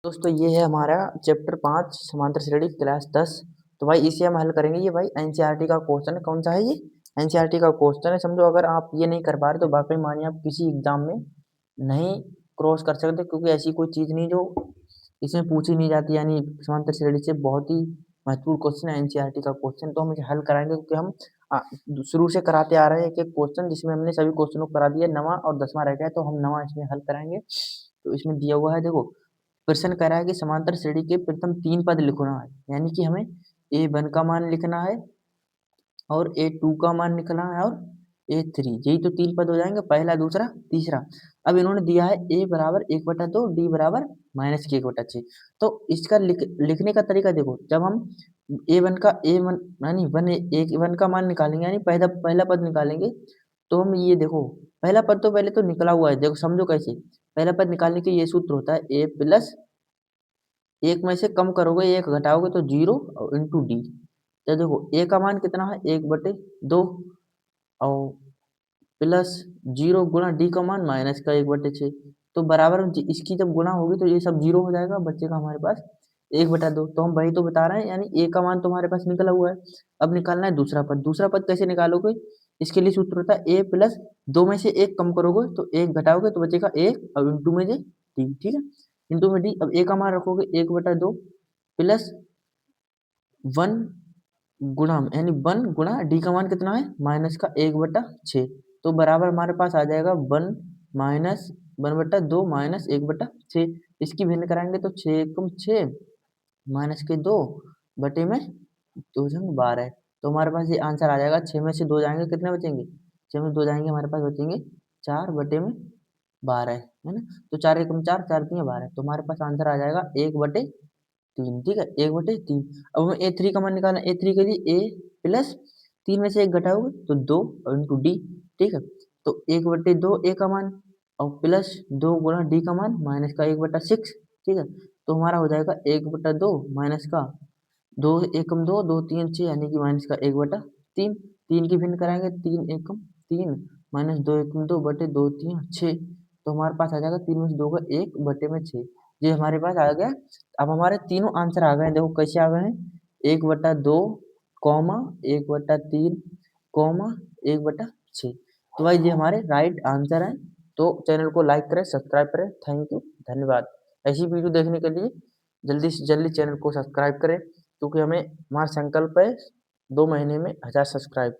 दोस्तों ये है हमारा चैप्टर 5 समांतर श्रेणी क्लास 10। तो भाई इसे हम हल करेंगे। ये भाई एनसीईआरटी का क्वेश्चन है। कौन सा है ये? एनसीईआरटी का क्वेश्चन है। समझो अगर आप ये नहीं कर पा रहे तो वाकई मानिए आप किसी एग्जाम में नहीं क्रॉस कर सकते, क्योंकि ऐसी कोई चीज़ नहीं जो इसमें पूछी नहीं जाती। यानी समांतर श्रेणी से बहुत ही महत्वपूर्ण क्वेश्चन है एनसीईआरटी का क्वेश्चन। तो हम इसे हल कराएंगे क्योंकि हम शुरू से कराते आ रहे हैं एक एक क्वेश्चन, जिसमें हमने सभी क्वेश्चनों को करा दिया। नवा और 10वां रह गया है, तो हम नवा इसमें हल कराएंगे। तो इसमें दिया हुआ है, देखो प्रश्न कह रहा है कि समांतर श्रेणी के प्रथम 3 पद लिखना है। यानी कि हमें A1 का मान लिखना है और A2 का मान लिखना है और A3। यही तो 3 पद हो जाएंगे, पहला, दूसरा, तीसरा। अब इन्होंने दिया है A बराबर 1/2, D बराबर -1/6। तो इसका लिखने का तरीका देखो। जब हम A1 का A1 यानी A1 का मान निकालेंगे, यानी पहला पहला पद निकालेंगे, तो हम ये देखो, पहला पद तो पहले तो निकला हुआ है। देखो समझो कैसे। पहला पद निकालने के ये सूत्र होता है A प्लस एक में से कम करोगे, एक घटाओगे तो 0 और इंटू डी। तो देखो ए का मान कितना है, 1/2 और प्लस 0 गुणा डी का मान -1/6। तो बराबर में इसकी जब गुणा होगी तो ये सब 0 हो जाएगा, बचेगा हमारे पास 1/2। तो हम वही तो बता रहे हैं, यानी ए का मान तुम्हारे पास निकला हुआ है। अब निकालना है दूसरा पद। दूसरा पद कैसे निकालोगे? इसके लिए सूत्र होता है ए प्लस 2 में से एक कम करोगे तो एक घटाओगे तो बचेगा 1 और इंटू में जे डी। ठीक है, इंटू में डी। अब ए का मान रखोगे 1/2 प्लस 1 गुणा, यानी 1 गुणा डी का मान कितना है, -1/6। तो बराबर हमारे पास आ जाएगा 1 - 1/2 -1/6। इसकी भिन्न कराएंगे तो 6 एकम 6 माइनस के 2 बटे में 2 जंग 12। तो हमारे पास ये आंसर आ जाएगा। 6 में से 2 जाएंगे, कितने बचेंगे? 6 में 2 जाएंगे, हमारे पास बचेंगे 4 बटे में 12, है ना। तो 4 एकम 4, 4 तिया 12। तो हमारे पास आंसर आ जाएगा 1/3। ठीक है, 1/3। अब हमें A3 का मान निकालना है। A3 के लिए A प्लस 3 में से 1 घटाओगे तो 2 और इंटू डी। ठीक है, तो 1/2 A का मान और प्लस 2 गुणा डी का मान माइनस का 1/6। ठीक है, तो हमारा हो जाएगा 1/2 माइनस का 2 एकम 2, 2 3 6, यानी कि माइनस का 1/3। 3 की भिन्न कराएंगे, 3 एकम 3 माइनस 2 एकम 2 बटे 2 3 6। तो हमारे पास आ जाएगा 3 में से 2 का 1 बटे में 6। ये हमारे पास आ गया। अब हमारे तीनों आंसर आ गए हैं। देखो कैसे आ गए हैं, 1/2 कॉमा 1/3 कॉमा 1/6। तो भाई ये हमारे राइट आंसर हैं। तो चैनल को लाइक करें, सब्सक्राइब करें। थैंक यू, धन्यवाद। ऐसी वीडियो देखने के लिए जल्दी से जल्दी चैनल को सब्सक्राइब करें, क्योंकि हमें हमारा संकल्प है 2 महीने में 1000 सब्सक्राइब।